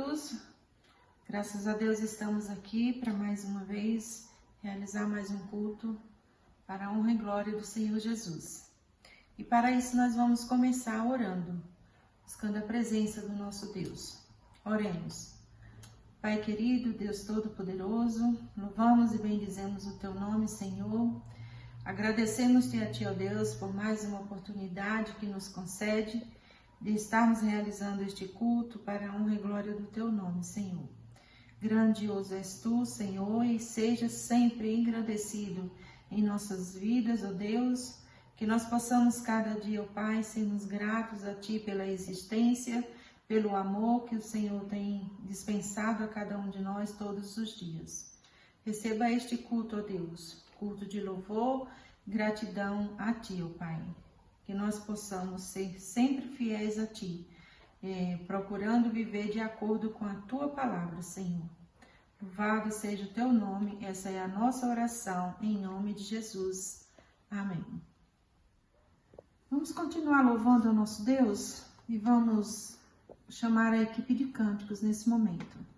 todos. Graças a Deus estamos aqui para mais uma vez realizar mais um culto para a honra e glória do Senhor Jesus. E para isso nós vamos começar orando, buscando a presença do nosso Deus. Oremos. Pai querido, Deus Todo-Poderoso, louvamos e bendizemos o Teu nome, Senhor. Agradecemos-te a Ti, ó Deus, por mais uma oportunidade que nos concede de estarmos realizando este culto para a honra e glória do Teu nome, Senhor. Grandioso és Tu, Senhor, e seja sempre engrandecido em nossas vidas, ó Deus, que nós possamos cada dia, ó Pai, sermos gratos a Ti pela existência, pelo amor que o Senhor tem dispensado a cada um de nós todos os dias. Receba este culto, ó Deus, culto de louvor, gratidão a Ti, ó Pai. Que nós possamos ser sempre fiéis a Ti, procurando viver de acordo com a Tua palavra, Senhor. Louvado seja o Teu nome, essa é a nossa oração, em nome de Jesus. Amém. Vamos continuar louvando ao nosso Deus e vamos chamar a equipe de cânticos nesse momento.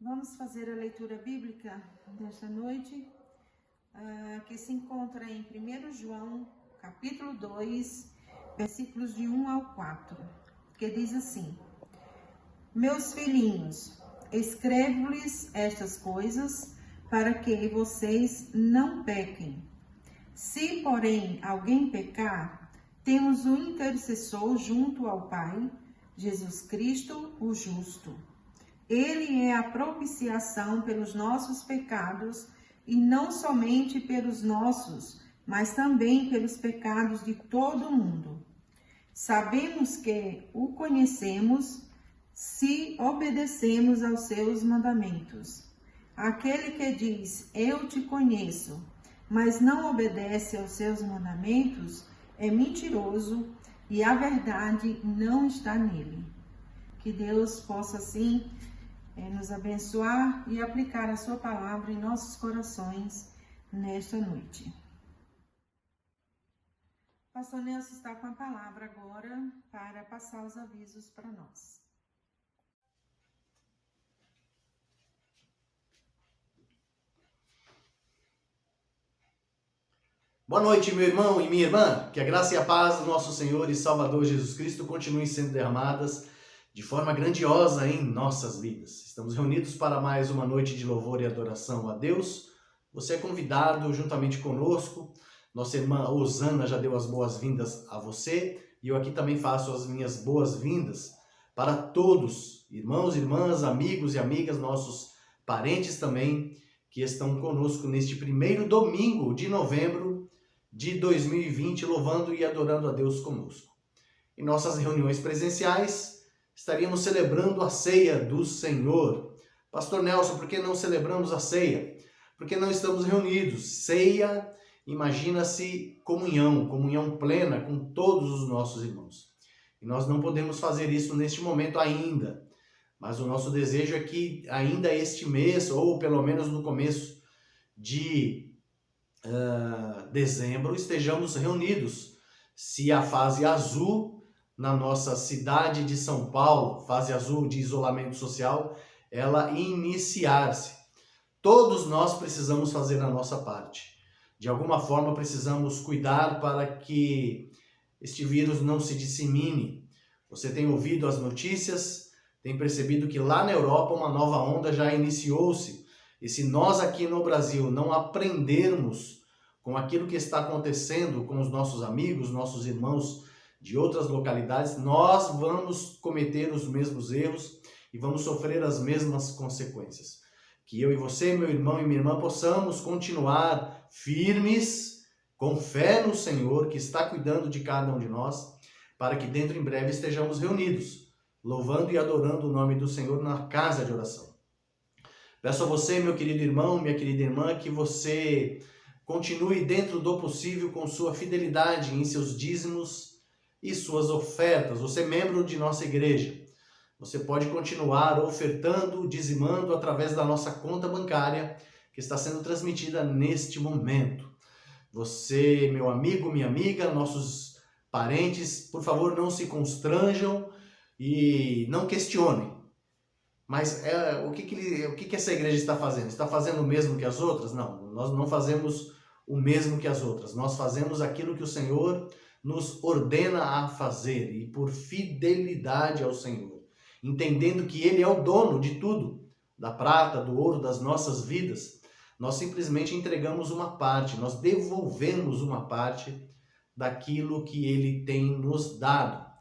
Vamos fazer a leitura bíblica desta noite, que se encontra em 1 João, capítulo 2, versículos de 1 ao 4, que diz assim: Meus filhinhos, escrevo-lhes estas coisas para que vocês não pequem. Se, porém, alguém pecar, temos um intercessor junto ao Pai, Jesus Cristo, o justo. Ele é a propiciação pelos nossos pecados, e não somente pelos nossos, mas também pelos pecados de todo o mundo. Sabemos que o conhecemos se obedecemos aos seus mandamentos. Aquele que diz, eu te conheço, mas não obedece aos seus mandamentos, é mentiroso e a verdade não está nele. Que Deus possa, assim, nos abençoar e aplicar a sua palavra em nossos corações nesta noite. Pastor Nelson está com a palavra agora para passar os avisos para nós. Boa noite, meu irmão e minha irmã. Que a graça e a paz do nosso Senhor e Salvador Jesus Cristo continuem sendo derramadas de forma grandiosa em nossas vidas. Estamos reunidos para mais uma noite de louvor e adoração a Deus. Você é convidado juntamente conosco. Nossa irmã Osana já deu as boas-vindas a você e eu aqui também faço as minhas boas-vindas para todos, irmãos, irmãs, amigos e amigas, nossos parentes também, que estão conosco neste primeiro domingo de novembro de 2020, louvando e adorando a Deus conosco. Em nossas reuniões presenciais, estaríamos celebrando a ceia do Senhor, Pastor Nelson, por que não celebramos a ceia? Porque não estamos reunidos. Ceia, imagina-se comunhão plena com todos os nossos irmãos. E nós não podemos fazer isso neste momento ainda. Mas o nosso desejo é que ainda este mês, ou pelo menos no começo de dezembro, estejamos reunidos. Se a fase azul na nossa cidade de São Paulo, fase azul de isolamento social, ela iniciar-se. Todos nós precisamos fazer a nossa parte. De alguma forma precisamos cuidar para que este vírus não se dissemine. Você tem ouvido as notícias, tem percebido que lá na Europa uma nova onda já iniciou-se. E se nós aqui no Brasil não aprendermos com aquilo que está acontecendo com os nossos amigos, nossos irmãos de outras localidades, nós vamos cometer os mesmos erros e vamos sofrer as mesmas consequências. Que eu e você, meu irmão e minha irmã, possamos continuar firmes, com fé no Senhor, que está cuidando de cada um de nós, para que dentro em breve estejamos reunidos, louvando e adorando o nome do Senhor na casa de oração. Peço a você, meu querido irmão, minha querida irmã, que você continue dentro do possível com sua fidelidade em seus dízimos e suas ofertas. Você é membro de nossa igreja. Você pode continuar ofertando, dizimando através da nossa conta bancária que está sendo transmitida neste momento. Você, meu amigo, minha amiga, nossos parentes, por favor, não se constranjam e não questionem. Mas o que essa igreja está fazendo? Está fazendo o mesmo que as outras? Não, nós não fazemos o mesmo que as outras. Nós fazemos aquilo que o Senhor nos ordena a fazer e por fidelidade ao Senhor. Entendendo que Ele é o dono de tudo, da prata, do ouro, das nossas vidas, nós simplesmente entregamos uma parte, nós devolvemos uma parte daquilo que Ele tem nos dado. A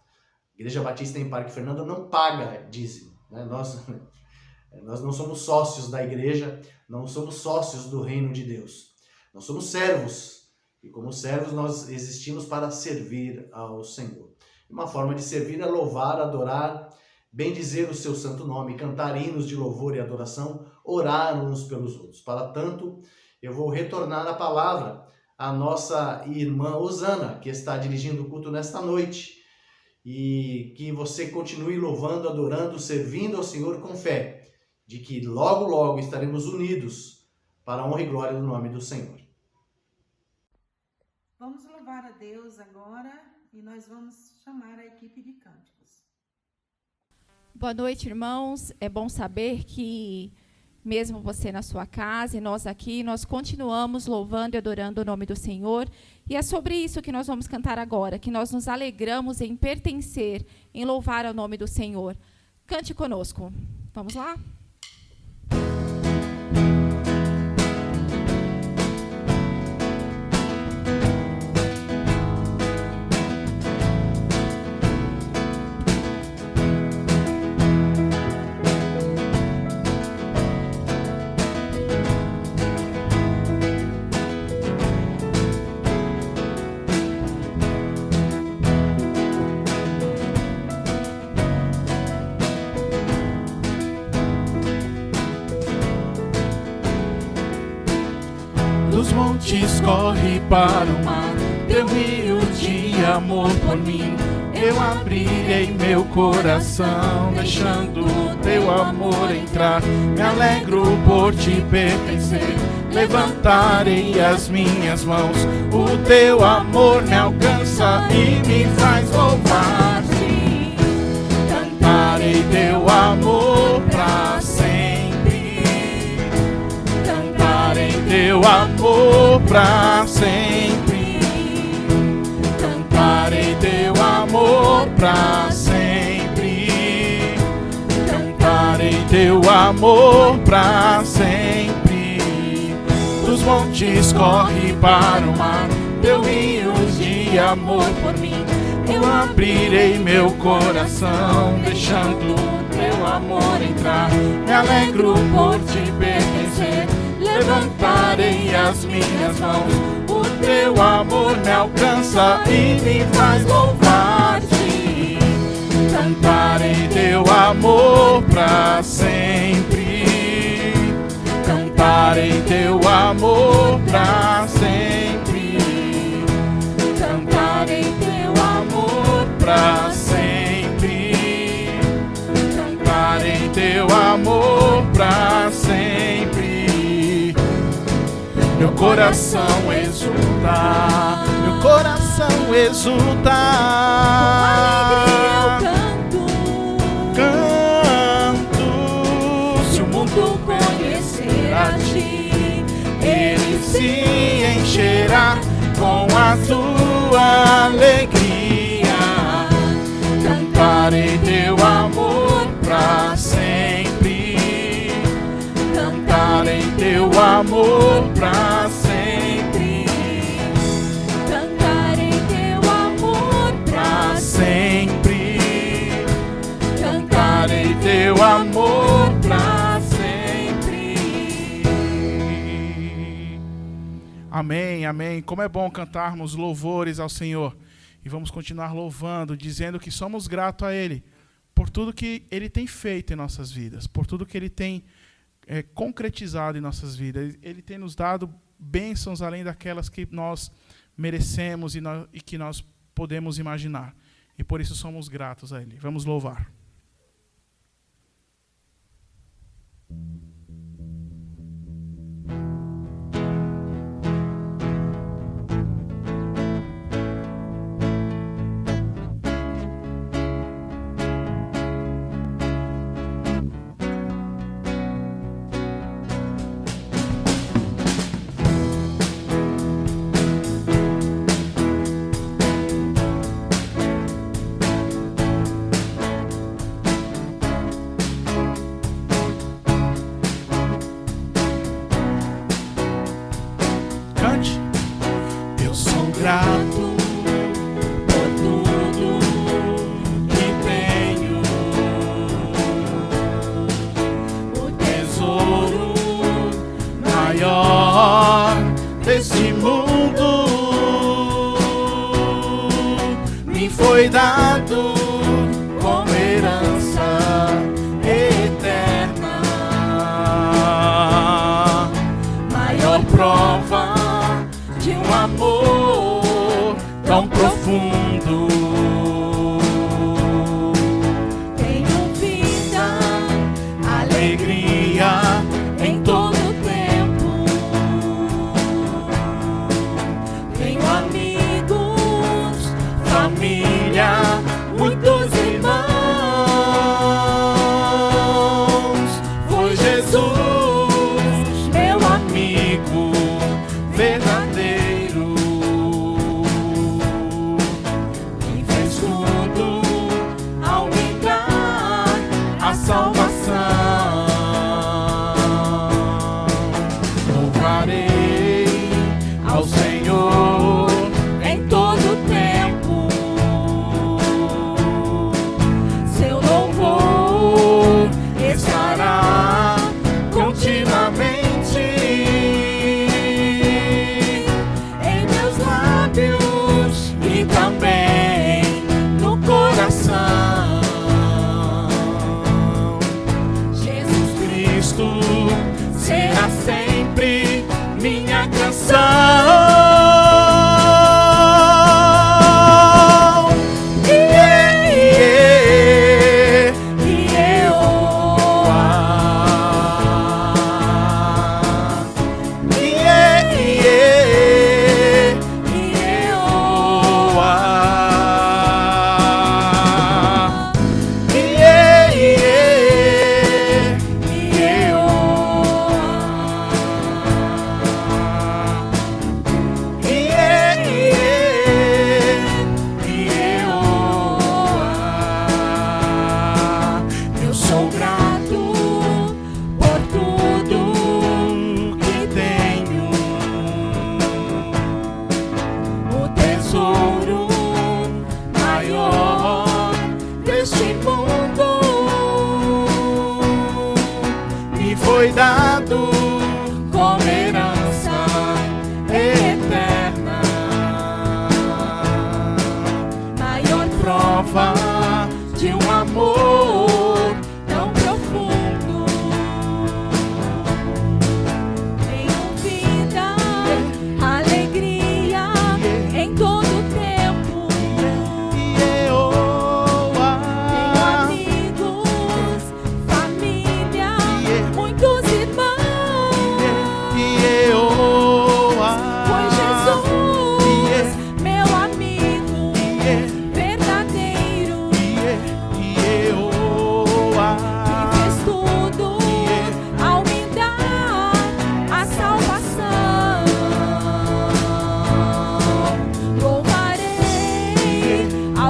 Igreja Batista em Parque Fernando não paga dízimo, né? Nós não somos sócios da igreja, não somos sócios do reino de Deus. Nós somos servos, e como servos nós existimos para servir ao Senhor. Uma forma de servir é louvar, adorar, bendizer o seu santo nome, cantar hinos de louvor e adoração, orar uns pelos outros. Para tanto, eu vou retornar a palavra à nossa irmã Osana, que está dirigindo o culto nesta noite, e que você continue louvando, adorando, servindo ao Senhor com fé, de que logo, logo estaremos unidos para a honra e glória do nome do Senhor. Vamos louvar a Deus agora e nós vamos chamar a equipe de cânticos. Boa noite, irmãos. É bom saber que, mesmo você na sua casa e nós aqui, nós continuamos louvando e adorando o nome do Senhor. E é sobre isso que nós vamos cantar agora, que nós nos alegramos em pertencer, em louvar ao nome do Senhor. Cante conosco. Vamos lá? Dos montes corre para o mar, teu rio de amor por mim. Eu abrirei meu coração, deixando teu amor entrar. Me alegro por te pertencer, levantarei as minhas mãos. O teu amor me alcança e me faz louvar-te. Cantarei teu amor pra sempre, cantarei teu amor pra sempre, cantarei teu amor pra sempre, cantarei teu amor pra sempre. Dos montes corre para o mar, teu rio de amor por mim. Eu abrirei meu coração, deixando teu amor entrar. Me alegro por te pertencer, levantarei as minhas mãos. O teu amor me alcança e me faz louvar-te. Cantarei teu amor pra sempre, Cantarei teu amor pra sempre. Cantarei teu amor Pra sempre. Cantarei teu amor pra sempre. Meu coração exultar, meu coração exultar. Se o mundo conhecer a ti, ele se encherá com a tua alegria. Cantarei teu amor pra sempre. Cantarei teu amor pra sempre. Cantarei teu amor Pra sempre. Cantarei teu amor pra sempre. Amém, amém. Como é bom cantarmos louvores ao Senhor. E vamos continuar louvando, dizendo que somos gratos a Ele por tudo que Ele tem feito em nossas vidas, por tudo que Ele tem concretizado em nossas vidas. Ele tem nos dado bênçãos além daquelas que nós merecemos e que nós podemos imaginar. E por isso somos gratos a Ele. Vamos louvar. Cante. Eu sou grato por tudo que tenho. O tesouro maior desse mundo me foi dado como herança eterna. Maior prova de um amor tão profundo. Tenho vida, Alegria em todo tempo. Tenho amigos, família, muitos irmãos. Foi Jesus, meu amigo verdadeiro, que fez tudo ao me dar a salvação. Louvarei ao Senhor em todo tempo.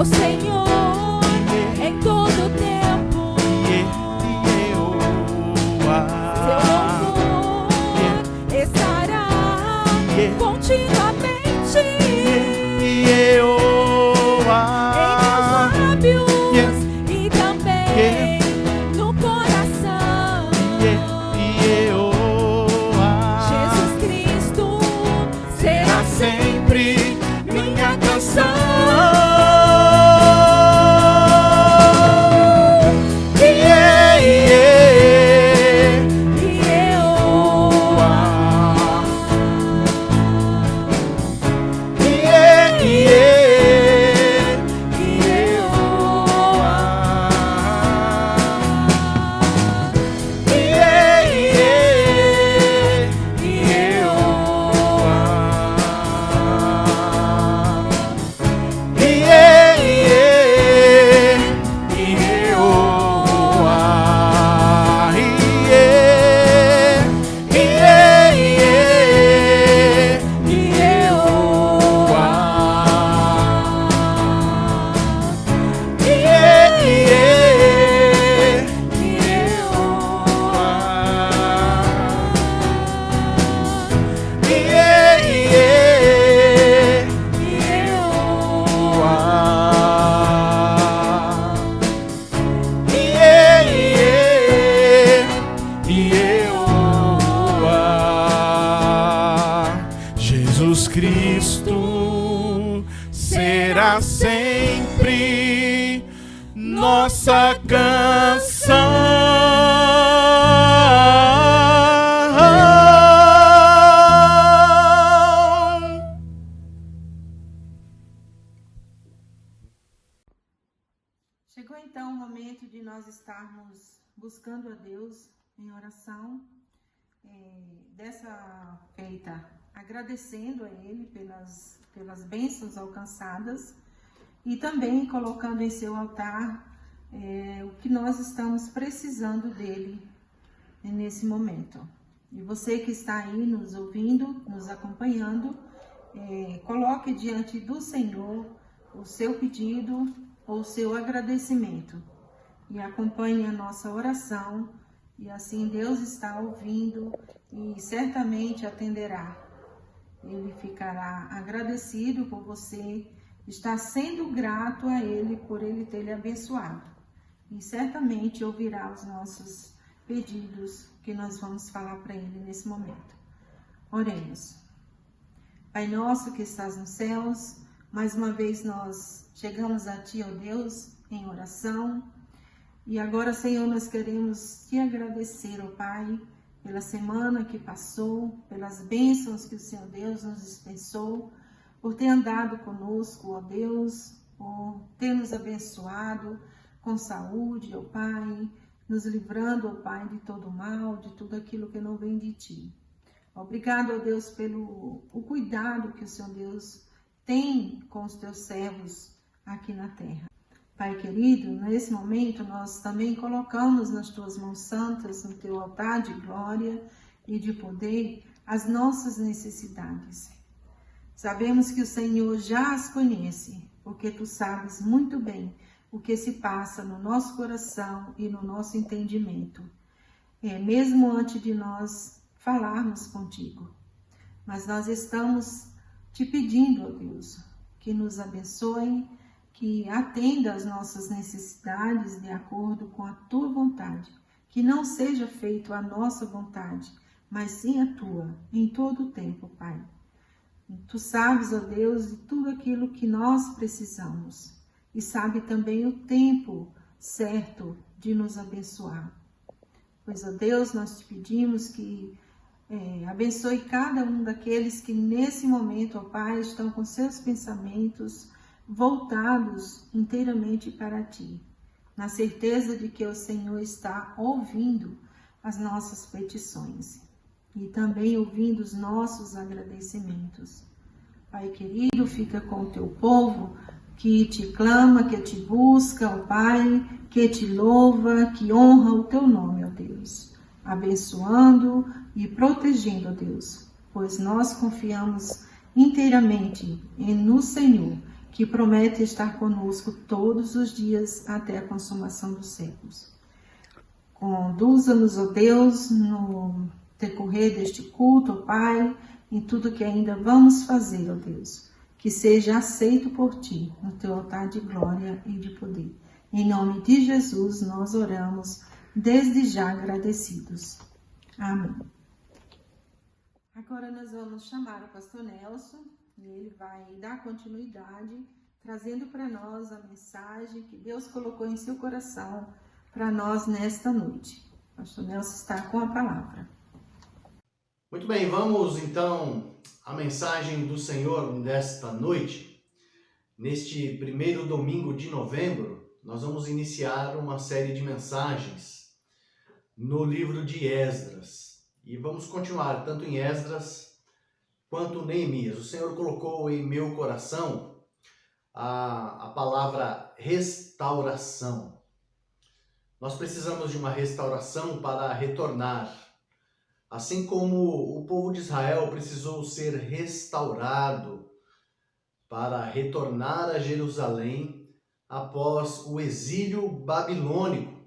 ao Senhor em todo tempo. Seu louvor estará continuamente em meus lábios e também no coração. Jesus Cristo será sempre minha canção. Jesus Cristo será sempre nossa canção. Chegou então o momento de nós estarmos buscando a Deus em oração, dessa feita agradecendo a Ele pelas bênçãos alcançadas e também colocando em seu altar o que nós estamos precisando dele nesse momento. E você que está aí nos ouvindo, nos acompanhando, coloque diante do Senhor o seu pedido ou o seu agradecimento e acompanhe a nossa oração, e assim Deus está ouvindo e certamente atenderá. Ele ficará agradecido por você estar sendo grato a Ele por Ele ter lhe abençoado. E certamente ouvirá os nossos pedidos que nós vamos falar para Ele nesse momento. Oremos. Pai nosso que estás nos céus, mais uma vez nós chegamos a Ti, ó Deus, em oração. E agora, Senhor, nós queremos Te agradecer, ó Pai, pela semana que passou, pelas bênçãos que o Senhor Deus nos dispensou, por ter andado conosco, ó Deus, por ter nos abençoado com saúde, ó Pai, nos livrando, ó Pai, de todo mal, de tudo aquilo que não vem de Ti. Obrigado, ó Deus, pelo o cuidado que o Senhor Deus tem com os Teus servos aqui na terra. Pai querido, nesse momento nós também colocamos nas Tuas mãos santas, no Teu altar de glória e de poder, as nossas necessidades. Sabemos que o Senhor já as conhece, porque Tu sabes muito bem o que se passa no nosso coração e no nosso entendimento, mesmo antes de nós falarmos contigo. Mas nós estamos Te pedindo, ó Deus, que nos abençoe, que atenda às nossas necessidades de acordo com a Tua vontade, que não seja feito a nossa vontade, mas sim a Tua, em todo o tempo, Pai. Tu sabes, ó Deus, de tudo aquilo que nós precisamos e sabe também o tempo certo de nos abençoar. Pois, ó Deus, nós Te pedimos que abençoe cada um daqueles que nesse momento, ó Pai, estão com seus pensamentos voltados inteiramente para Ti, na certeza de que o Senhor está ouvindo as nossas petições e também ouvindo os nossos agradecimentos. Pai querido, fica com o Teu povo que Te clama, que Te busca, ó Pai, que Te louva, que honra o Teu nome, ó Deus, abençoando e protegendo, ó Deus, pois nós confiamos inteiramente no Senhor que promete estar conosco todos os dias até a consumação dos séculos. Conduza-nos, ó Deus, no decorrer deste culto, ó Pai, em tudo que ainda vamos fazer, ó Deus, que seja aceito por Ti, no Teu altar de glória e de poder. Em nome de Jesus nós oramos, desde já agradecidos. Amém. Agora nós vamos chamar o pastor Nelson, e ele vai dar continuidade, trazendo para nós a mensagem que Deus colocou em seu coração para nós nesta noite. O pastor Nelson está com a palavra. Muito bem, vamos então à mensagem do Senhor desta noite. Neste primeiro domingo de novembro, nós vamos iniciar uma série de mensagens no livro de Esdras. E vamos continuar tanto em Esdras quanto Neemias. O Senhor colocou em meu coração a palavra restauração. Nós precisamos de uma restauração para retornar. Assim como o povo de Israel precisou ser restaurado para retornar a Jerusalém após o exílio babilônico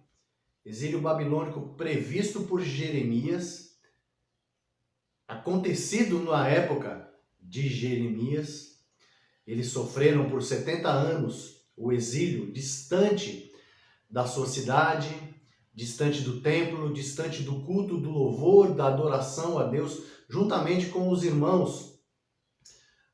previsto por Jeremias, acontecido na época de Jeremias. Eles sofreram por 70 anos o exílio, distante da sua cidade, distante do templo, distante do culto, do louvor, da adoração a Deus, juntamente com os irmãos.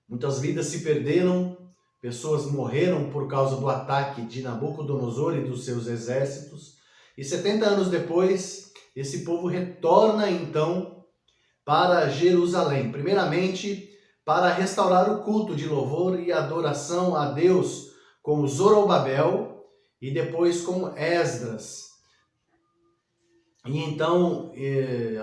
Muitas vidas se perderam, pessoas morreram por causa do ataque de Nabucodonosor e dos seus exércitos. E 70 anos depois, esse povo retorna então para Jerusalém, primeiramente para restaurar o culto de louvor e adoração a Deus com Zorobabel e depois com Esdras. E então,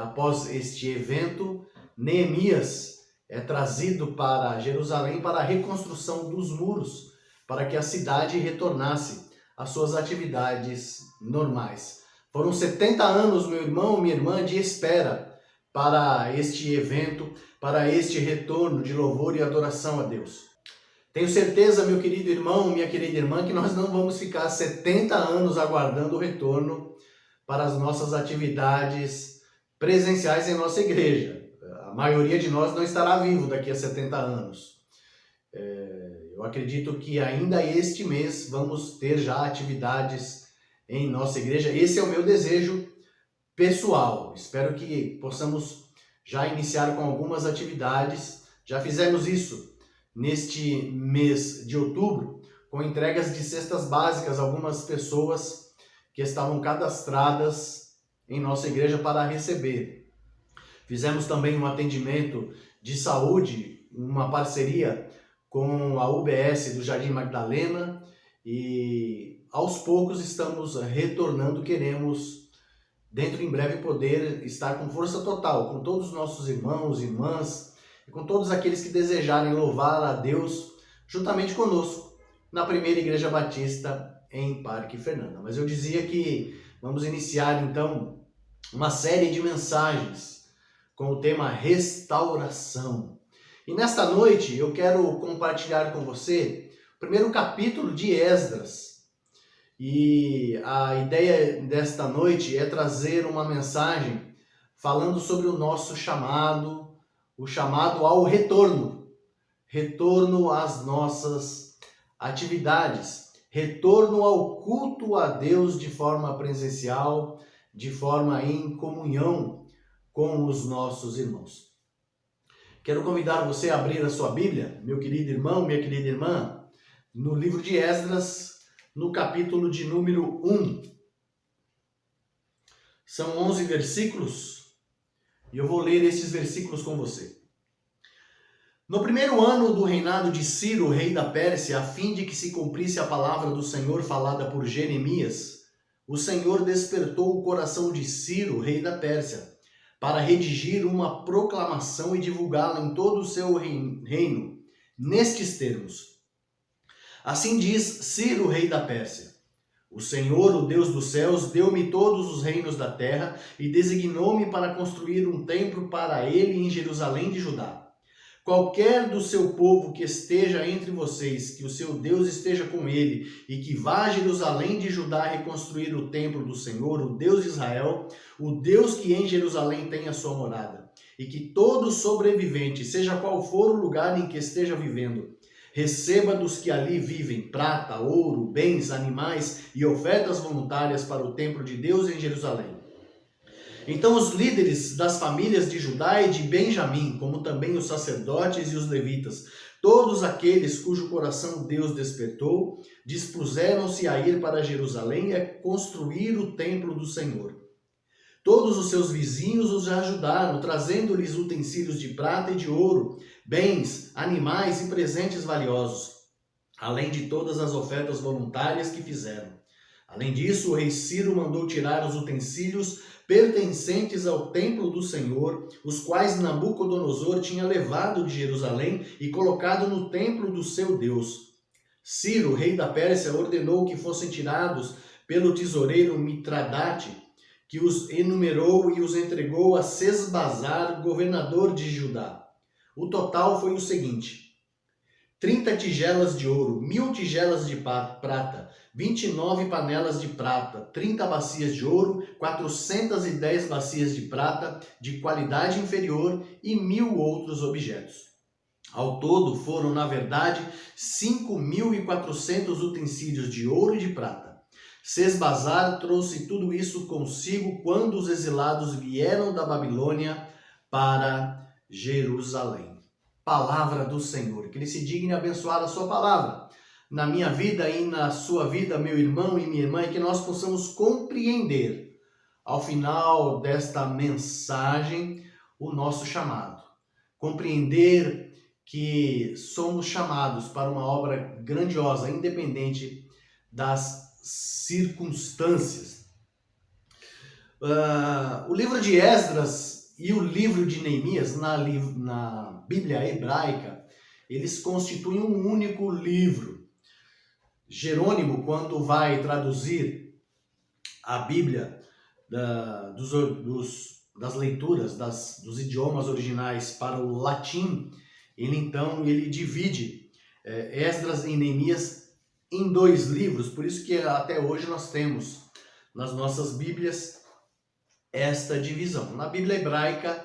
após este evento, Neemias é trazido para Jerusalém para a reconstrução dos muros, para que a cidade retornasse às suas atividades normais. Foram 70 anos, meu irmão, minha irmã, de espera para este evento, para este retorno de louvor e adoração a Deus. Tenho certeza, meu querido irmão, minha querida irmã, que nós não vamos ficar 70 anos aguardando o retorno para as nossas atividades presenciais em nossa igreja. A maioria de nós não estará vivo daqui a 70 anos. Eu acredito que ainda este mês vamos ter já atividades em nossa igreja. Esse é o meu desejo pessoal. Espero que possamos já iniciar com algumas atividades. Já fizemos isso neste mês de outubro, com entregas de cestas básicas a algumas pessoas que estavam cadastradas em nossa igreja para receber. Fizemos também um atendimento de saúde, uma parceria com a UBS do Jardim Magdalena, e aos poucos estamos retornando. Queremos, dentro em breve, poder estar com força total, com todos os nossos irmãos, irmãs, e com todos aqueles que desejarem louvar a Deus juntamente conosco na primeira Igreja Batista em Parque Fernanda. Mas eu dizia que vamos iniciar então uma série de mensagens com o tema restauração. E nesta noite eu quero compartilhar com você o primeiro capítulo de Esdras. E a ideia desta noite é trazer uma mensagem falando sobre o nosso chamado, o chamado ao retorno às nossas atividades. Retorno ao culto a Deus de forma presencial, de forma em comunhão com os nossos irmãos. Quero convidar você a abrir a sua Bíblia, meu querido irmão, minha querida irmã, no livro de Esdras, no capítulo de número 1. São 11 versículos e eu vou ler esses versículos com você. No primeiro ano do reinado de Ciro, rei da Pérsia, a fim de que se cumprisse a palavra do Senhor falada por Jeremias, o Senhor despertou o coração de Ciro, rei da Pérsia, para redigir uma proclamação e divulgá-la em todo o seu reino, nestes termos. Assim diz Ciro, rei da Pérsia: o Senhor, o Deus dos céus, deu-me todos os reinos da terra e designou-me para construir um templo para ele em Jerusalém de Judá. qualquer do seu povo que esteja entre vocês, que o seu Deus esteja com ele, e que vá a Jerusalém de Judá reconstruir o templo do Senhor, o Deus de Israel, o Deus que em Jerusalém tem a sua morada, e que todo sobrevivente, seja qual for o lugar em que esteja vivendo, receba dos que ali vivem prata, ouro, bens, animais e ofertas voluntárias para o templo de Deus em Jerusalém. Então os líderes das famílias de Judá e de Benjamim, como também os sacerdotes e os levitas, todos aqueles cujo coração Deus despertou, dispuseram-se a ir para Jerusalém e a construir o templo do Senhor. Todos os seus vizinhos os ajudaram, trazendo-lhes utensílios de prata e de ouro, bens, animais e presentes valiosos, além de todas as ofertas voluntárias que fizeram. Além disso, o rei Ciro mandou tirar os utensílios pertencentes ao templo do Senhor, os quais Nabucodonosor tinha levado de Jerusalém e colocado no templo do seu Deus. Ciro, rei da Pérsia, ordenou que fossem tirados pelo tesoureiro Mitradate, que os enumerou e os entregou a Sesbazar, governador de Judá. O total foi o seguinte: 30 tigelas de ouro, 1000 tigelas de prata, 29 panelas de prata, 30 bacias de ouro, 410 bacias de prata de qualidade inferior e 1000 outros objetos. Ao todo foram, na verdade, 5.400 utensílios de ouro e de prata. Sesbazar trouxe tudo isso consigo quando os exilados vieram da Babilônia para Jerusalém. Palavra do Senhor. Que Ele se digne abençoar a sua palavra na minha vida e na sua vida, meu irmão e minha irmã, e que nós possamos compreender, ao final desta mensagem, o nosso chamado. Compreender que somos chamados para uma obra grandiosa, independente das circunstâncias. O livro de Esdras e o livro de Neemias, na Bíblia hebraica, eles constituem um único livro. Jerônimo, quando vai traduzir a Bíblia das leituras dos idiomas originais para o latim, ele divide Esdras e Neemias em 2 livros, por isso que até hoje nós temos nas nossas Bíblias esta divisão. Na Bíblia hebraica,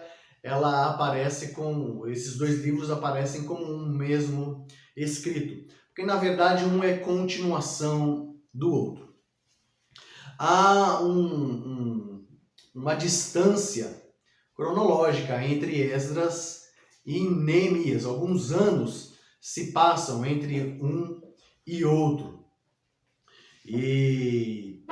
esses 2 livros aparecem como um mesmo escrito, porque na verdade um é continuação do outro. Há uma distância cronológica entre Esdras e Neemias. Alguns anos se passam entre um e outro. E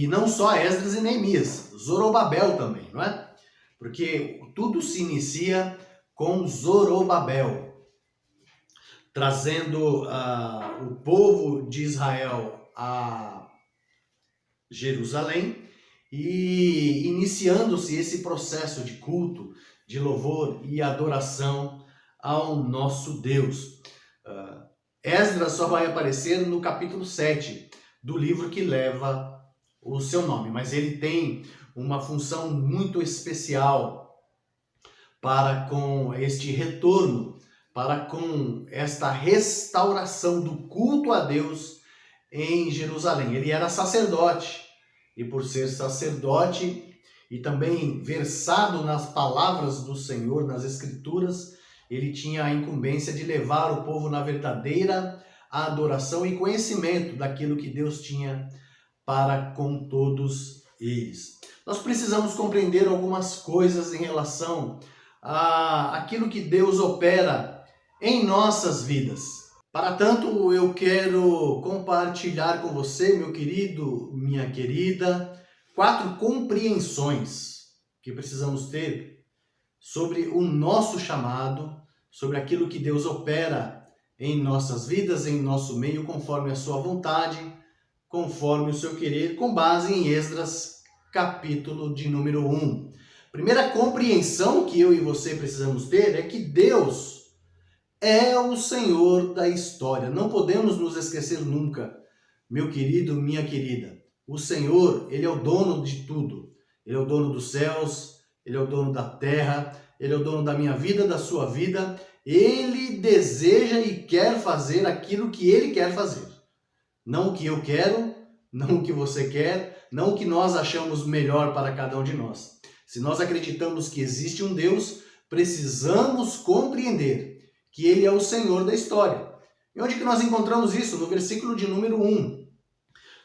não só Esdras e Neemias, Zorobabel também, não é? Porque tudo se inicia com Zorobabel, trazendo o povo de Israel a Jerusalém e iniciando-se esse processo de culto, de louvor e adoração ao nosso Deus. Esdras só vai aparecer no capítulo 7 do livro que leva o seu nome, mas ele tem uma função muito especial para com este retorno, para com esta restauração do culto a Deus em Jerusalém. Ele era sacerdote, e por ser sacerdote e também versado nas palavras do Senhor, nas Escrituras, ele tinha a incumbência de levar o povo na verdadeira adoração e conhecimento daquilo que Deus tinha para com todos eles. Nós precisamos compreender algumas coisas em relação àquilo que Deus opera em nossas vidas. Para tanto, eu quero compartilhar com você, meu querido, minha querida, 4 compreensões que precisamos ter sobre o nosso chamado, sobre aquilo que Deus opera em nossas vidas, em nosso meio, conforme a sua vontade, conforme o seu querer, com base em Esdras, capítulo de número 1. Primeira compreensão que eu e você precisamos ter é que Deus é o Senhor da história. Não podemos nos esquecer nunca, meu querido, minha querida. O Senhor, Ele é o dono de tudo. Ele é o dono dos céus, Ele é o dono da terra, Ele é o dono da minha vida, da sua vida. Ele deseja e quer fazer aquilo que ele quer fazer. Não o que eu quero, não o que você quer, não o que nós achamos melhor para cada um de nós. Se nós acreditamos que existe um Deus, precisamos compreender que ele é o Senhor da história. E onde que nós encontramos isso? No versículo de número 1.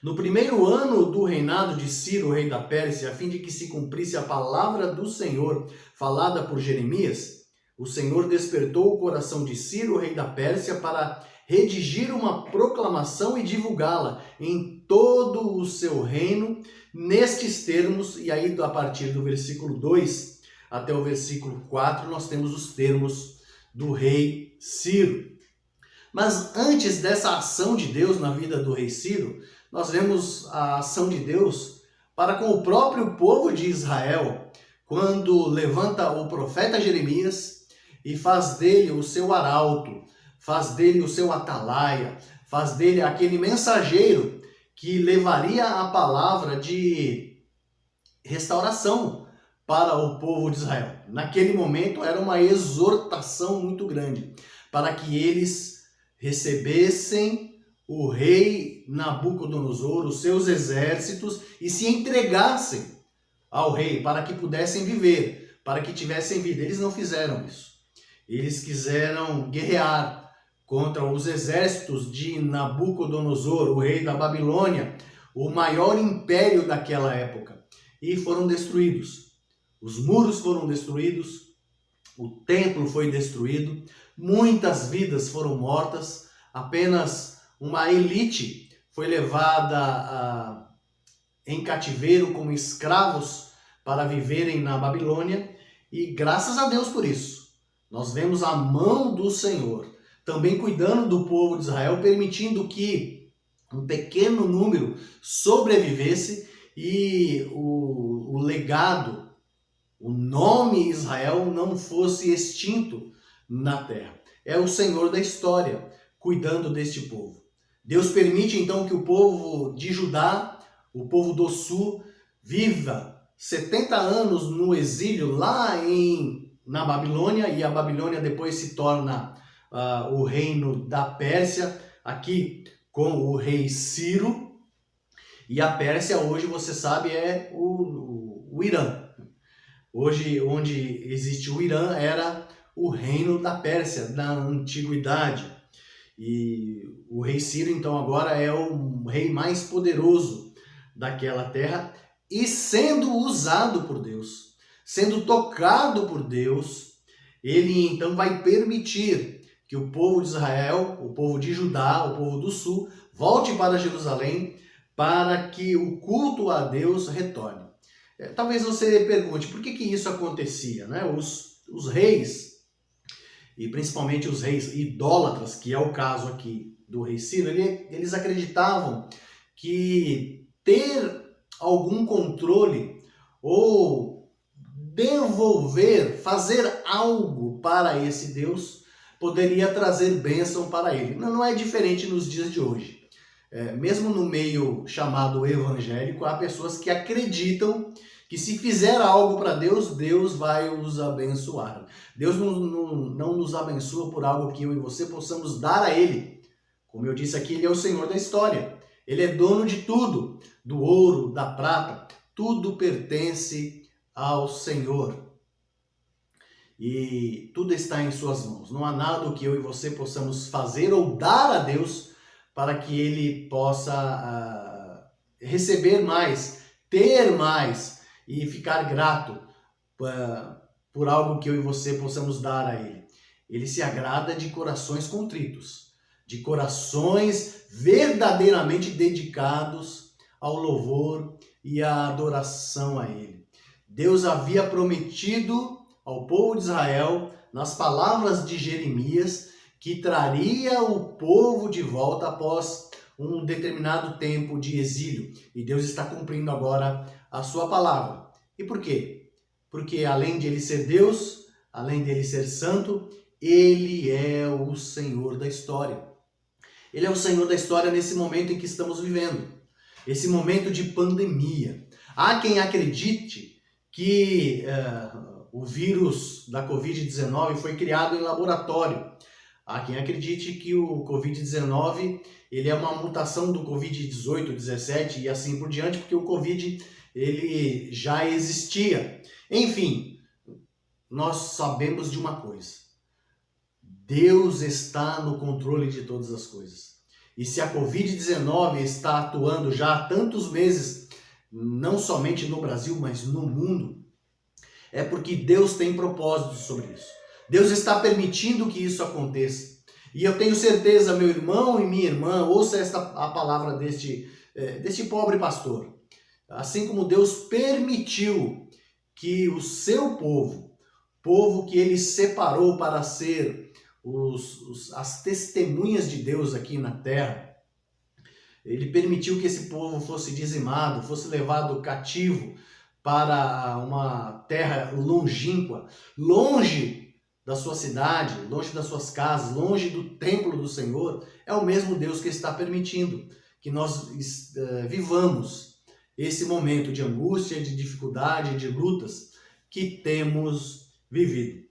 No primeiro ano do reinado de Ciro, rei da Pérsia, a fim de que se cumprisse a palavra do Senhor falada por Jeremias, o Senhor despertou o coração de Ciro, rei da Pérsia, para redigir uma proclamação e divulgá-la em todo o seu reino, nestes termos, e aí a partir do versículo 2 até o versículo 4, nós temos os termos do rei Ciro. Mas antes dessa ação de Deus na vida do rei Ciro, nós vemos a ação de Deus para com o próprio povo de Israel, quando levanta o profeta Jeremias e faz dele o seu arauto, faz dele o seu atalaia, faz dele aquele mensageiro que levaria a palavra de restauração para o povo de Israel. Naquele momento era uma exortação muito grande para que eles recebessem o rei Nabucodonosor, os seus exércitos, e se entregassem ao rei para que pudessem viver, para que tivessem vida. Eles não fizeram isso. Eles quiseram guerrear contra os exércitos de Nabucodonosor, o rei da Babilônia, o maior império daquela época, e foram destruídos. Os muros foram destruídos, o templo foi destruído, muitas vidas foram mortas, apenas uma elite foi levada em cativeiro como escravos para viverem na Babilônia, e graças a Deus por isso. Nós vemos a mão do Senhor também cuidando do povo de Israel, permitindo que um pequeno número sobrevivesse e o legado, o nome Israel não fosse extinto na terra. É o Senhor da história cuidando deste povo. Deus permite então que o povo de Judá, o povo do sul, viva 70 anos no exílio lá na Babilônia, e a Babilônia depois se torna o reino da Pérsia, aqui com o rei Ciro. E a Pérsia hoje, você sabe, é o Irã. Hoje, onde existe o Irã, era o reino da Pérsia, da antiguidade. E o rei Ciro, então, agora é o rei mais poderoso daquela terra, e sendo usado por Deus, sendo tocado por Deus, ele então vai permitir que o povo de Israel, o povo de Judá, o povo do sul, volte para Jerusalém para que o culto a Deus retorne. Talvez você pergunte, por que isso acontecia, né? Os reis, e principalmente os reis idólatras, que é o caso aqui do rei Ciro, eles acreditavam que ter algum controle ou devolver, fazer algo para esse Deus poderia trazer bênção para ele. Não é diferente nos dias de hoje. Mesmo no meio chamado evangélico, há pessoas que acreditam que se fizer algo para Deus, Deus vai os abençoar. Deus não nos abençoa por algo que eu e você possamos dar a Ele. Como eu disse aqui, Ele é o Senhor da história. Ele é dono de tudo, do ouro, da prata. Tudo pertence ao Senhor. E tudo está em suas mãos. Não há nada que eu e você possamos fazer ou dar a Deus para que Ele possa receber mais, ter mais e ficar grato por algo que eu e você possamos dar a Ele. Ele se agrada de corações contritos, de corações verdadeiramente dedicados ao louvor e à adoração a Ele. Deus havia prometido ao povo de Israel, nas palavras de Jeremias, que traria o povo de volta após um determinado tempo de exílio. E Deus está cumprindo agora a sua palavra. E por quê? Porque além de Ele ser Deus, além de Ele ser santo, Ele é o Senhor da história. Ele é o Senhor da história nesse momento em que estamos vivendo. Esse momento de pandemia. Há quem acredite que o vírus da Covid-19 foi criado em laboratório. Há quem acredite que o Covid-19 ele é uma mutação do Covid-18, 17 e assim por diante, porque o Covid ele já existia. Enfim, nós sabemos de uma coisa: Deus está no controle de todas as coisas. E se a Covid-19 está atuando já há tantos meses, não somente no Brasil, mas no mundo, é porque Deus tem propósitos sobre isso. Deus está permitindo que isso aconteça. E eu tenho certeza, meu irmão e minha irmã, ouça a palavra deste pobre pastor. Assim como Deus permitiu que o seu povo que ele separou para ser as testemunhas de Deus aqui na terra, ele permitiu que esse povo fosse dizimado, fosse levado cativo para uma terra longínqua, longe da sua cidade, longe das suas casas, longe do templo do Senhor. É o mesmo Deus que está permitindo que nós vivamos esse momento de angústia, de dificuldade, de lutas que temos vivido.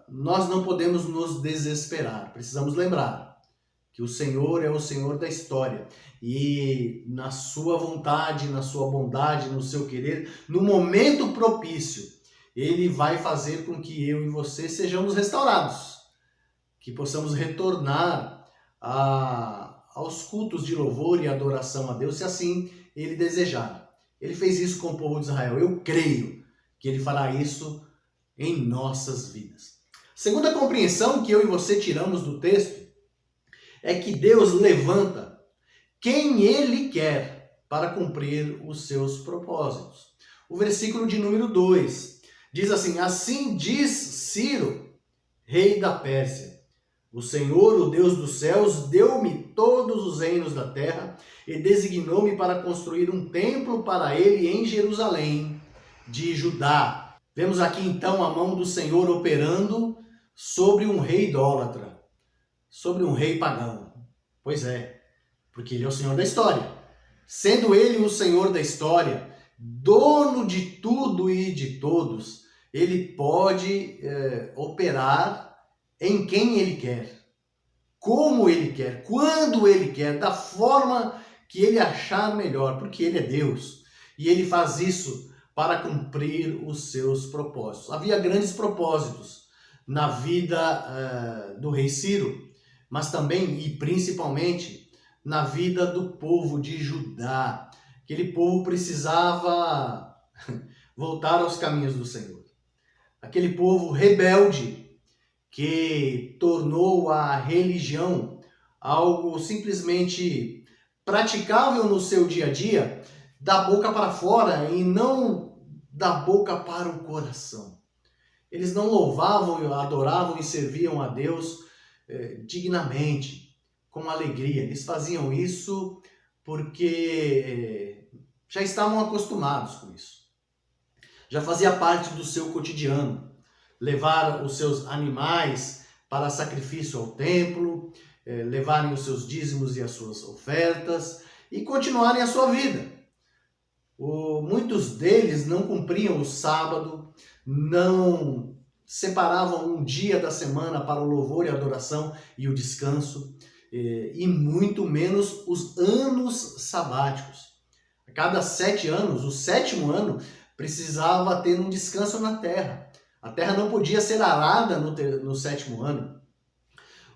Nós não podemos nos desesperar, precisamos lembrar que o Senhor é o Senhor da história e na sua vontade, na sua bondade, no seu querer, no momento propício, Ele vai fazer com que eu e você sejamos restaurados, que possamos retornar aos cultos de louvor e adoração a Deus, se assim Ele desejar. Ele fez isso com o povo de Israel. Eu creio que Ele fará isso em nossas vidas. Segunda compreensão que eu e você tiramos do texto é que Deus levanta quem Ele quer para cumprir os seus propósitos. O versículo de número 2 diz assim: assim diz Ciro, rei da Pérsia: o Senhor, o Deus dos céus, deu-me todos os reinos da terra e designou-me para construir um templo para Ele em Jerusalém de Judá. Vemos aqui então a mão do Senhor operando sobre um rei idólatra, sobre um rei pagão. Pois é, porque Ele é o Senhor da história. Sendo Ele o Senhor da história, dono de tudo e de todos, Ele pode operar em quem Ele quer, como Ele quer, quando Ele quer, da forma que Ele achar melhor, porque Ele é Deus. E Ele faz isso para cumprir os seus propósitos. Havia grandes propósitos na vida do rei Ciro, mas também e principalmente na vida do povo de Judá. Aquele povo precisava voltar aos caminhos do Senhor. Aquele povo rebelde que tornou a religião algo simplesmente praticável no seu dia a dia, da boca para fora e não da boca para o coração. Eles não louvavam, adoravam e serviam a Deus dignamente, com alegria. Eles faziam isso porque já estavam acostumados com isso. Já fazia parte do seu cotidiano. Levar os seus animais para sacrifício ao templo, levarem os seus dízimos e as suas ofertas e continuarem a sua vida. Muitos deles não cumpriam o sábado, não separavam um dia da semana para o louvor e a adoração e o descanso, e muito menos os anos sabáticos. A cada 7 anos, o 7º ano, precisava ter um descanso na terra. A terra não podia ser arada no 7º ano.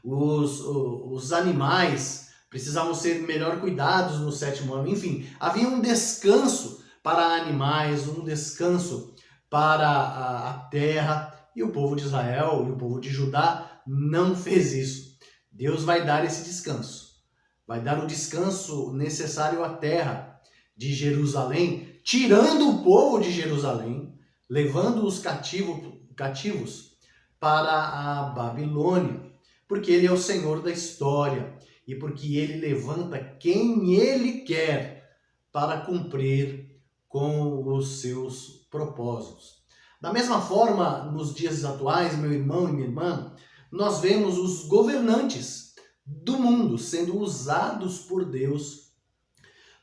Os animais precisavam ser melhor cuidados no 7º ano. Enfim, havia um descanso para animais, um descanso para a terra. E o povo de Israel e o povo de Judá não fez isso. Deus vai dar esse descanso. Vai dar o descanso necessário à terra de Jerusalém, tirando o povo de Jerusalém, levando os cativos para a Babilônia, porque Ele é o Senhor da história e porque Ele levanta quem Ele quer para cumprir com os seus propósitos. Da mesma forma, nos dias atuais, meu irmão e minha irmã, nós vemos os governantes do mundo sendo usados por Deus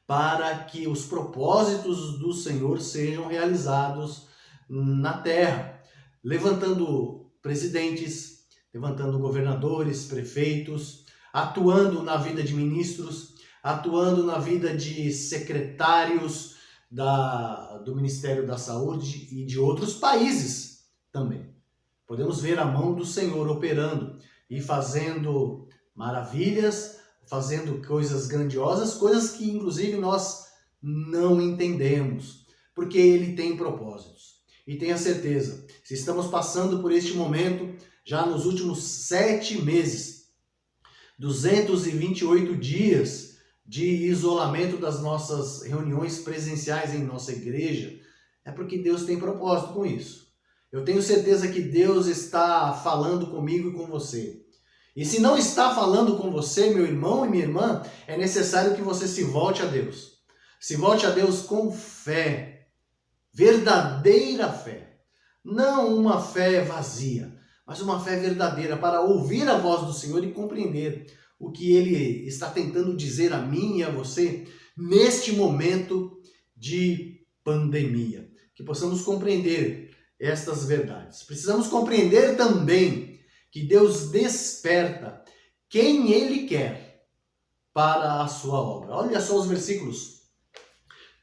para que os propósitos do Senhor sejam realizados na terra, levantando presidentes, levantando governadores, prefeitos, atuando na vida de ministros, atuando na vida de secretários do Ministério da Saúde e de outros países também. Podemos ver a mão do Senhor operando e fazendo maravilhas, fazendo coisas grandiosas, coisas que inclusive nós não entendemos, porque Ele tem propósitos. E tenha certeza, se estamos passando por este momento, já nos últimos 7 meses, 228 dias de isolamento das nossas reuniões presenciais em nossa igreja, é porque Deus tem propósito com isso. Eu tenho certeza que Deus está falando comigo e com você. E se não está falando com você, meu irmão e minha irmã, é necessário que você se volte a Deus. Se volte a Deus com fé, verdadeira fé. Não uma fé vazia, mas uma fé verdadeira para ouvir a voz do Senhor e compreender o que Ele está tentando dizer a mim e a você neste momento de pandemia. Que possamos compreender estas verdades. Precisamos compreender também que Deus desperta quem Ele quer para a sua obra. Olha só os versículos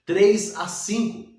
3 a 5.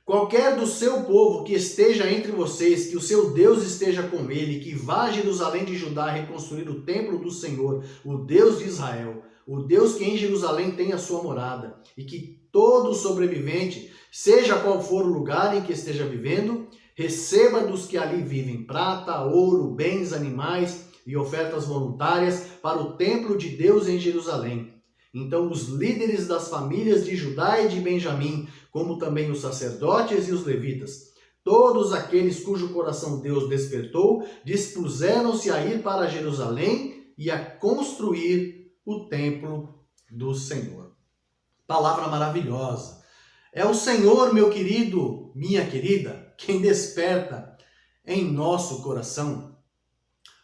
Qualquer do seu povo que esteja entre vocês, que o seu Deus esteja com ele, que vá a Jerusalém de Judá reconstruir o templo do Senhor, o Deus de Israel, o Deus que em Jerusalém tem a sua morada, e que todo sobrevivente, seja qual for o lugar em que esteja vivendo, receba dos que ali vivem prata, ouro, bens, animais e ofertas voluntárias para o templo de Deus em Jerusalém. Então os líderes das famílias de Judá e de Benjamim, como também os sacerdotes e os levitas, todos aqueles cujo coração Deus despertou, dispuseram-se a ir para Jerusalém e a construir o templo do Senhor. Palavra maravilhosa. É o Senhor, meu querido, minha querida, quem desperta em nosso coração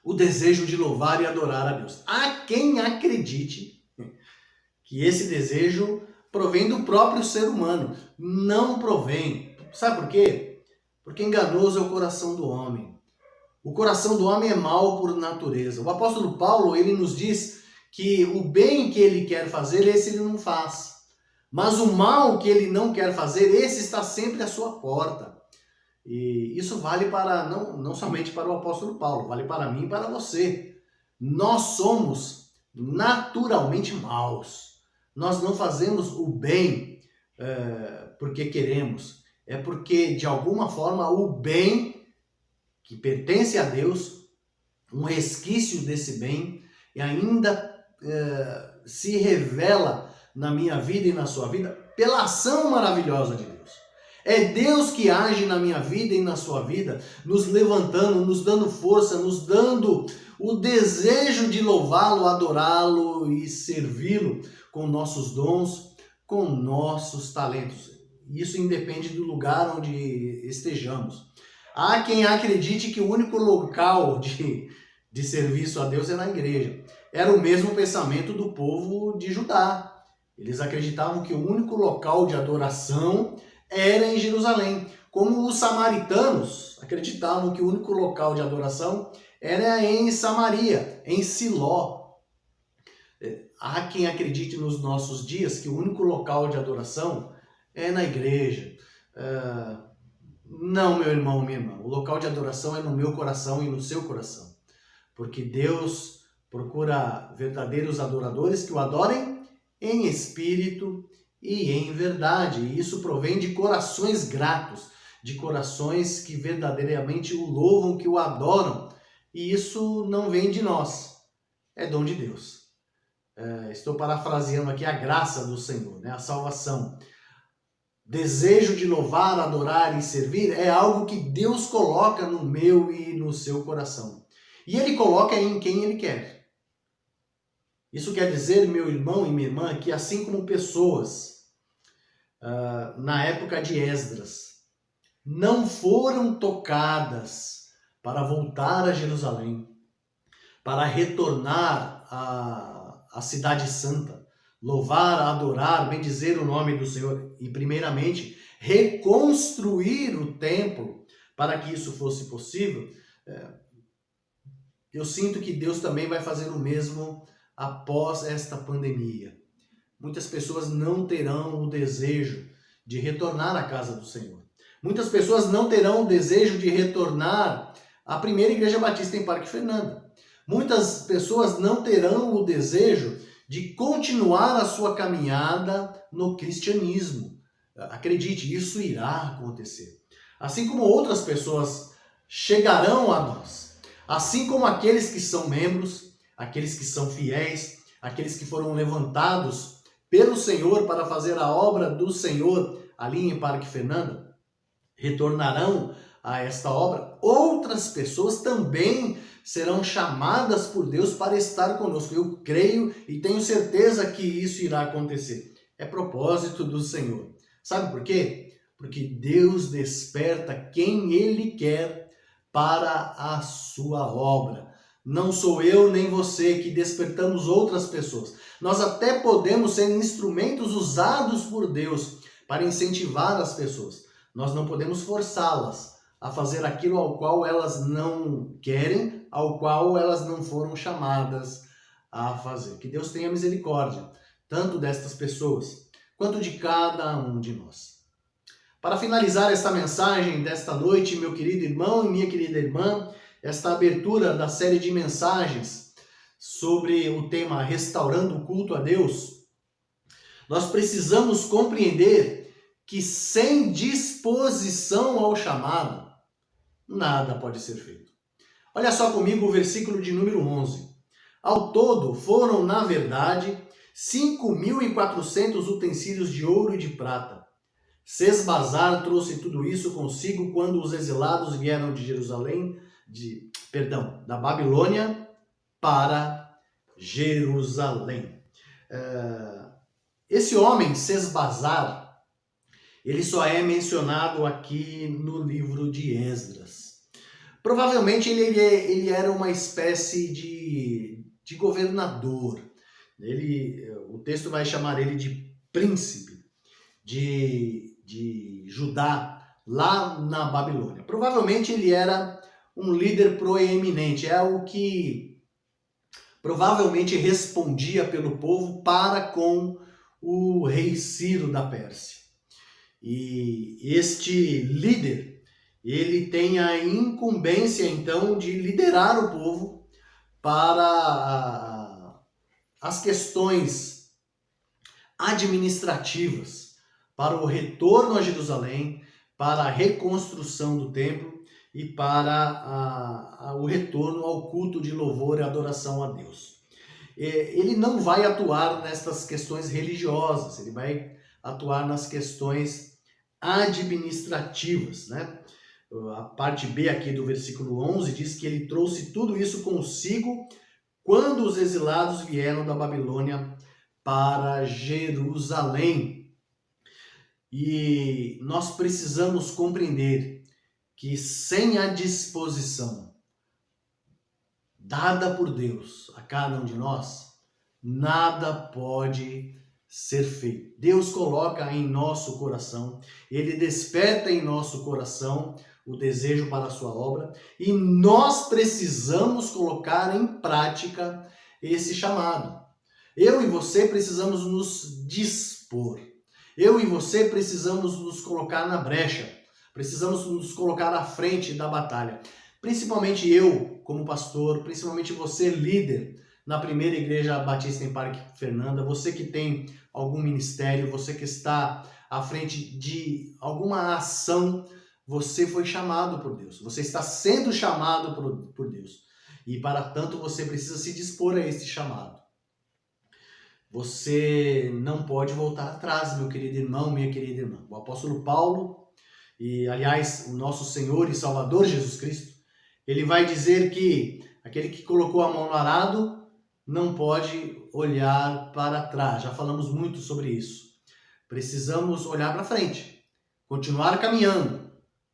o desejo de louvar e adorar a Deus. Há quem acredite que esse desejo provém do próprio ser humano. Não provém. Sabe por quê? Porque enganoso é o coração do homem. O coração do homem é mau por natureza. O apóstolo Paulo, ele nos diz que o bem que ele quer fazer, esse ele não faz. Mas o mal que ele não quer fazer, esse está sempre à sua porta. E isso vale para não somente para o apóstolo Paulo, vale para mim e para você. Nós somos naturalmente maus. Nós não fazemos o bem porque queremos. É porque, de alguma forma, o bem que pertence a Deus, um resquício desse bem, e ainda se revela na minha vida e na sua vida pela ação maravilhosa de Deus. É Deus que age na minha vida e na sua vida, nos levantando, nos dando força, nos dando o desejo de louvá-lo, adorá-lo e servi-lo com nossos dons, com nossos talentos. Isso independe do lugar onde estejamos. Há quem acredite que o único local de serviço a Deus é na igreja. Era o mesmo pensamento do povo de Judá. Eles acreditavam que o único local de adoração era em Jerusalém. Como os samaritanos acreditavam que o único local de adoração era em Samaria, em Siló. Há quem acredite nos nossos dias que o único local de adoração é na igreja. Não, meu irmão, minha irmã. O local de adoração é no meu coração e no seu coração. Porque Deus procura verdadeiros adoradores que o adorem em espírito e em verdade. E isso provém de corações gratos, de corações que verdadeiramente o louvam, que o adoram. E isso não vem de nós, é dom de Deus. Estou parafraseando aqui a graça do Senhor, né? A salvação. Desejo de louvar, adorar e servir é algo que Deus coloca no meu e no seu coração. E Ele coloca em quem Ele quer. Isso quer dizer, meu irmão e minha irmã, que assim como pessoas na época de Esdras não foram tocadas para voltar a Jerusalém, para retornar à cidade santa, louvar, adorar, bendizer o nome do Senhor e, primeiramente, reconstruir o templo para que isso fosse possível, eu sinto que Deus também vai fazer o mesmo após esta pandemia. Muitas pessoas não terão o desejo de retornar à casa do Senhor. Muitas pessoas não terão o desejo de retornar à primeira Igreja Batista em Parque Fernanda. Muitas pessoas não terão o desejo de continuar a sua caminhada no cristianismo. Acredite, isso irá acontecer. Assim como outras pessoas chegarão a nós. Assim como aqueles que são membros, aqueles que são fiéis, aqueles que foram levantados pelo Senhor para fazer a obra do Senhor ali em Parque Fernanda, retornarão a esta obra. Outras pessoas também serão chamadas por Deus para estar conosco. Eu creio e tenho certeza que isso irá acontecer. É propósito do Senhor. Sabe por quê? Porque Deus desperta quem Ele quer para a sua obra. Não sou eu nem você que despertamos outras pessoas. Nós até podemos ser instrumentos usados por Deus para incentivar as pessoas. Nós não podemos forçá-las a fazer aquilo ao qual elas não querem, ao qual elas não foram chamadas a fazer. Que Deus tenha misericórdia, tanto destas pessoas, quanto de cada um de nós. Para finalizar esta mensagem desta noite, meu querido irmão e minha querida irmã, esta abertura da série de mensagens sobre o tema Restaurando o Culto a Deus, nós precisamos compreender que sem disposição ao chamado, nada pode ser feito. Olha só comigo o versículo de número 11. Ao todo foram, na verdade, 5.400 utensílios de ouro e de prata. Sesbazar trouxe tudo isso consigo quando os exilados vieram de da Babilônia para Jerusalém. Esse homem, Sesbazar, ele só é mencionado aqui no livro de Esdras. Provavelmente ele era uma espécie de governador. O texto vai chamar ele de príncipe de Judá, lá na Babilônia. Provavelmente ele era um líder proeminente, é o que provavelmente respondia pelo povo para com o rei Ciro da Pérsia. E este líder, ele tem a incumbência então de liderar o povo para as questões administrativas, para o retorno a Jerusalém, para a reconstrução do templo e para o retorno ao culto de louvor e adoração a Deus. Ele não vai atuar nestas questões religiosas, ele vai atuar nas questões administrativas, né? A parte B aqui do versículo 11 diz que ele trouxe tudo isso consigo quando os exilados vieram da Babilônia para Jerusalém. E nós precisamos compreender que sem a disposição dada por Deus a cada um de nós, nada pode ser feito. Deus coloca em nosso coração, Ele desperta em nosso coração o desejo para a sua obra e nós precisamos colocar em prática esse chamado. Eu e você precisamos nos dispor. Eu e você precisamos nos colocar na brecha. Precisamos nos colocar à frente da batalha. Principalmente eu, como pastor, principalmente você, líder, na primeira Igreja Batista em Parque Fernanda, você que tem algum ministério, você que está à frente de alguma ação, você foi chamado por Deus. Você está sendo chamado por Deus. E para tanto você precisa se dispor a esse chamado. Você não pode voltar atrás, meu querido irmão, minha querida irmã. O apóstolo Paulo, e aliás, o nosso Senhor e Salvador Jesus Cristo, ele vai dizer que aquele que colocou a mão no arado não pode olhar para trás. Já falamos muito sobre isso. Precisamos olhar para frente, continuar caminhando,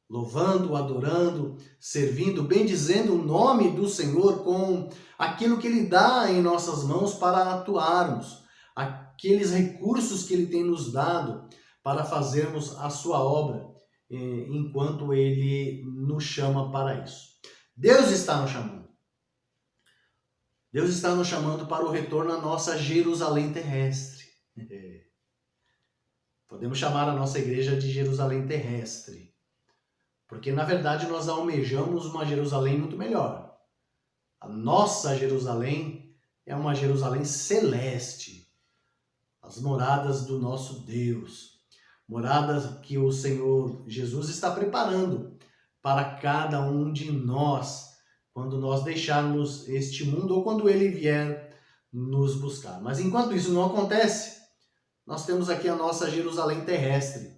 louvando, adorando, servindo, bendizendo o nome do Senhor com aquilo que Ele dá em nossas mãos para atuarmos, aqueles recursos que Ele tem nos dado para fazermos a sua obra enquanto Ele nos chama para isso. Deus está nos chamando. Deus está nos chamando para o retorno à nossa Jerusalém terrestre. Podemos chamar a nossa igreja de Jerusalém terrestre, porque na verdade nós almejamos uma Jerusalém muito melhor. A nossa Jerusalém é uma Jerusalém celeste, as moradas do nosso Deus, moradas que o Senhor Jesus está preparando para cada um de nós, quando nós deixarmos este mundo ou quando Ele vier nos buscar. Mas enquanto isso não acontece, nós temos aqui a nossa Jerusalém terrestre.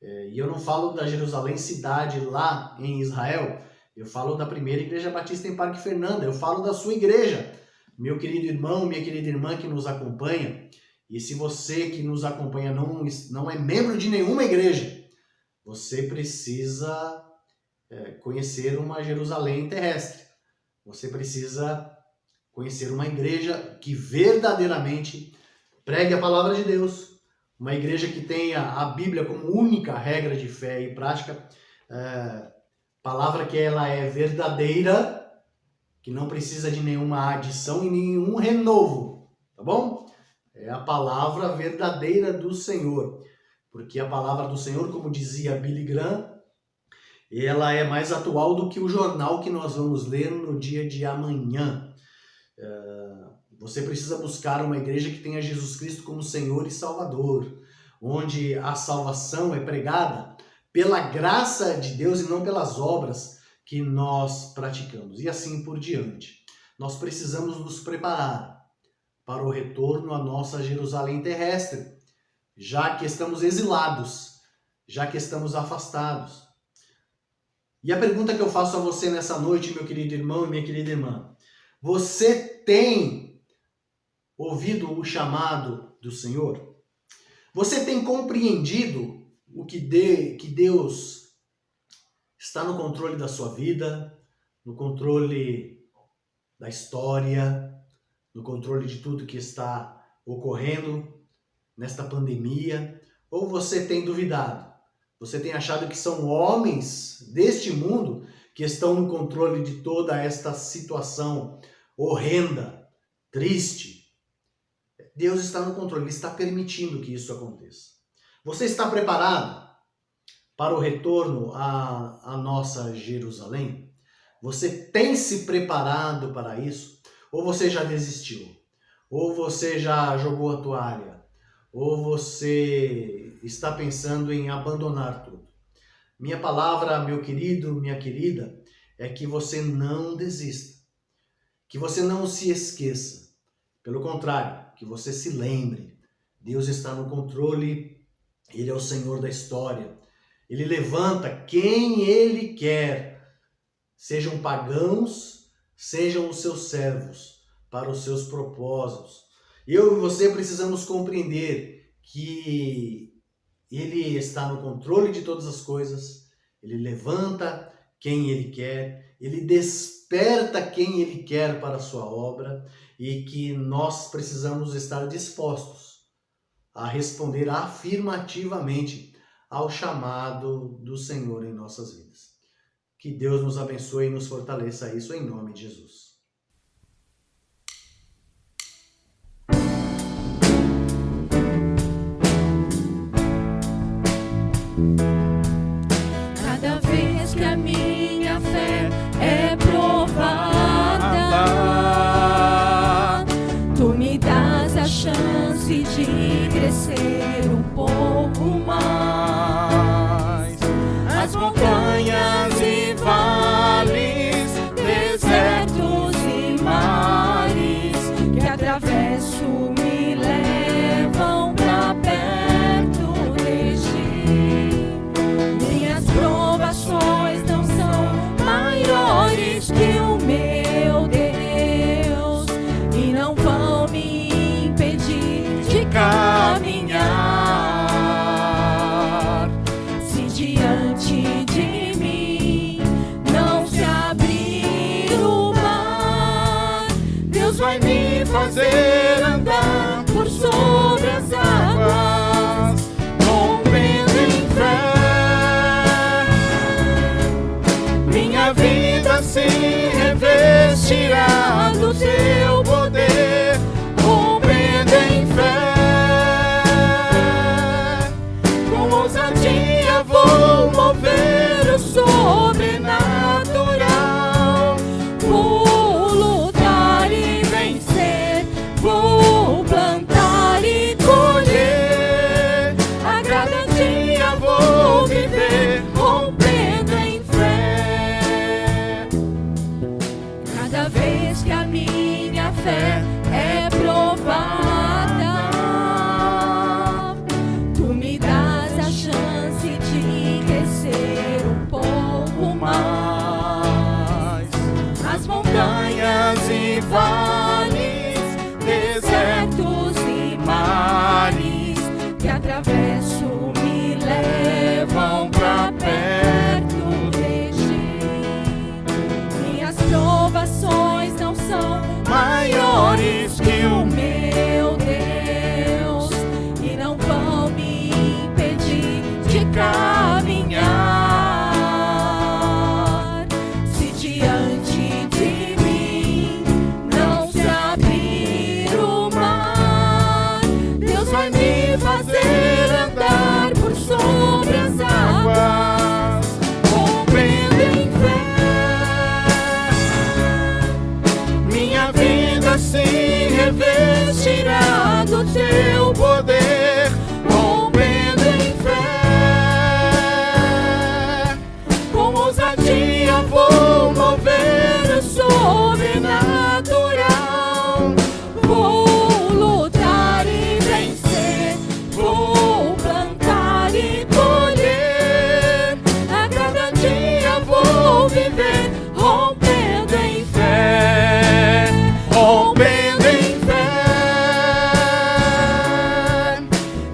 E eu não falo da Jerusalém cidade lá em Israel, eu falo da primeira igreja batista em Parque Fernanda, eu falo da sua igreja, meu querido irmão, minha querida irmã que nos acompanha. E se você que nos acompanha não é membro de nenhuma igreja, você precisa conhecer uma Jerusalém terrestre. Você precisa conhecer uma igreja que verdadeiramente pregue a palavra de Deus, uma igreja que tenha a Bíblia como única regra de fé e prática, palavra que ela é verdadeira, que não precisa de nenhuma adição e nenhum renovo, tá bom? É a palavra verdadeira do Senhor, porque a palavra do Senhor, como dizia Billy Graham, ela é mais atual do que o jornal que nós vamos ler no dia de amanhã. Você precisa buscar uma igreja que tenha Jesus Cristo como Senhor e Salvador, onde a salvação é pregada pela graça de Deus e não pelas obras que nós praticamos, e assim por diante. Nós precisamos nos preparar para o retorno à nossa Jerusalém terrestre, já que estamos exilados, já que estamos afastados. E a pergunta que eu faço a você nessa noite, meu querido irmão e minha querida irmã, você tem ouvido o chamado do Senhor? Você tem compreendido que Deus está no controle da sua vida, no controle da história, no controle de tudo que está ocorrendo nesta pandemia? Ou você tem duvidado? Você tem achado que são homens deste mundo que estão no controle de toda esta situação horrenda, triste? Deus está no controle, Ele está permitindo que isso aconteça. Você está preparado para o retorno à nossa Jerusalém? Você tem se preparado para isso? Ou você já desistiu? Ou você já jogou a toalha? Ou você está pensando em abandonar tudo? Minha palavra, meu querido, minha querida, é que você não desista. Que você não se esqueça. Pelo contrário, que você se lembre. Deus está no controle, Ele é o Senhor da história. Ele levanta quem Ele quer, sejam pagãos, sejam os seus servos, para os seus propósitos. Eu e você precisamos compreender que Ele está no controle de todas as coisas, Ele levanta quem Ele quer, Ele desperta quem Ele quer para a sua obra, e que nós precisamos estar dispostos a responder afirmativamente ao chamado do Senhor em nossas vidas. Que Deus nos abençoe e nos fortaleça isso em nome de Jesus. Cada vez que a minha fé é provada, Tu me dás a chance de crescer um pouco mais. As montanhas e vales, desertos e mares que atravesso me levam pra perto de Ti. Minhas provações não são maiores que o meu Deus e não vão me impedir de caminhar. Se diante de mim não se abrir o mar, Deus vai me fazer andar por sobre as águas. Com revestirá do teu poder, rompendo em fé. Com ousadia vou mover o sobrenatural, vou lutar e vencer, vou plantar e colher. A cada dia vou viver, rompendo em fé. Cada vez que a minha fé é provada, tu me dás a chance de crescer um pouco mais. As montanhas e vales, desertos e mares que atravesso me levam pra perto de ti. Minhas provações não são maiores que o meu Deus e não vão me impedir de caminhar. Se diante de mim não se abrir o mar, Deus vai me fazer andar por sobre as águas, rompendo em fé. Minha vida se revestirá do teu poder, rompendo em fé. Com ousadia vou mover o sobrenatural, vou lutar e vencer, vou plantar e colher. A cada dia vou viver, rompendo em fé, rompendo em fé.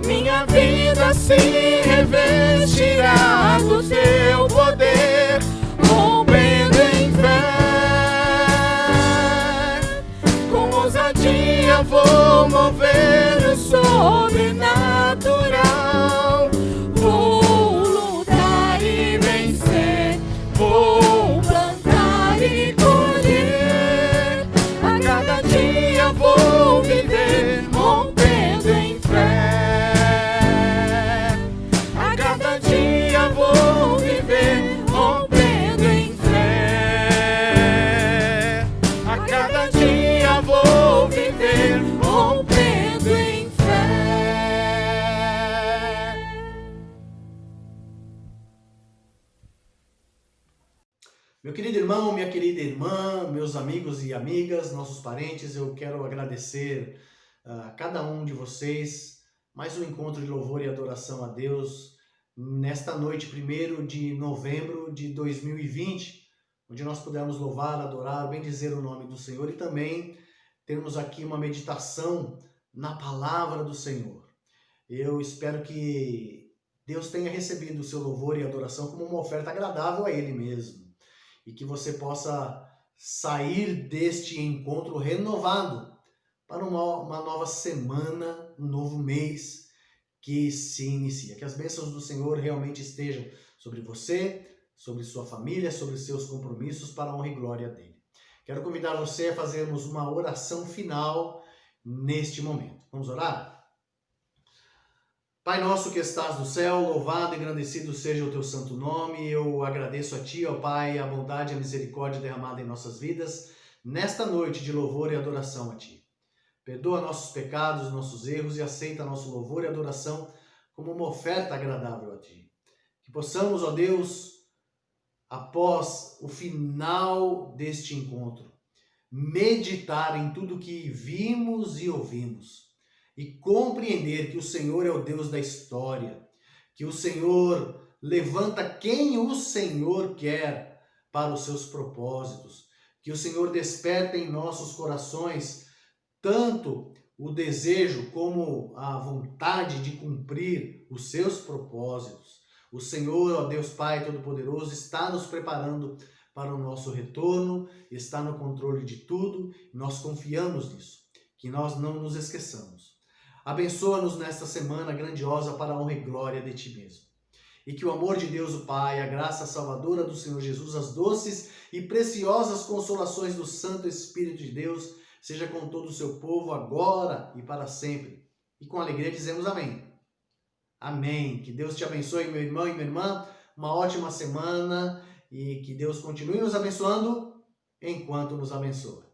Minha vida se revestirá do teu poder, rompendo em fé. Com ousadia vou mover o sobrenatural, vou lutar e vencer, vou plantar e colher. A cada dia vou viver, rompendo em fé. A cada dia vou viver, rompendo em fé. A cada dia vou viver, rompendo em fé. Meu querido irmão, minha querida irmã, meus amigos e amigas, nossos parentes, eu quero agradecer a cada um de vocês mais um encontro de louvor e adoração a Deus nesta noite, 1º de novembro de 2020, onde nós pudemos louvar, adorar, bendizer o nome do Senhor e também termos aqui uma meditação na palavra do Senhor. Eu espero que Deus tenha recebido o seu louvor e adoração como uma oferta agradável a Ele mesmo e que você possa sair deste encontro renovado para uma nova semana, um novo mês que se inicia. Que as bênçãos do Senhor realmente estejam sobre você, sobre sua família, sobre seus compromissos para a honra e glória dele. Quero convidar você a fazermos uma oração final neste momento. Vamos orar? Pai nosso que estás no céu, louvado e engrandecido seja o teu santo nome. Eu agradeço a Ti, ó Pai, a bondade e a misericórdia derramada em nossas vidas, nesta noite de louvor e adoração a Ti. Perdoa nossos pecados, nossos erros e aceita nosso louvor e adoração como uma oferta agradável a Ti. Que possamos, ó Deus, após o final deste encontro, meditar em tudo que vimos e ouvimos e compreender que o Senhor é o Deus da história, que o Senhor levanta quem o Senhor quer para os seus propósitos, que o Senhor desperta em nossos corações tanto o desejo como a vontade de cumprir os seus propósitos. O Senhor, ó Deus Pai Todo-Poderoso, está nos preparando para o nosso retorno, está no controle de tudo, e nós confiamos nisso, que nós não nos esqueçamos. Abençoa-nos nesta semana grandiosa para a honra e glória de Ti mesmo. E que o amor de Deus, o Pai, a graça salvadora do Senhor Jesus, as doces e preciosas consolações do Santo Espírito de Deus, seja com todo o seu povo, agora e para sempre. E com alegria dizemos amém. Amém. Que Deus te abençoe, meu irmão e minha irmã. Uma ótima semana e que Deus continue nos abençoando enquanto nos abençoa.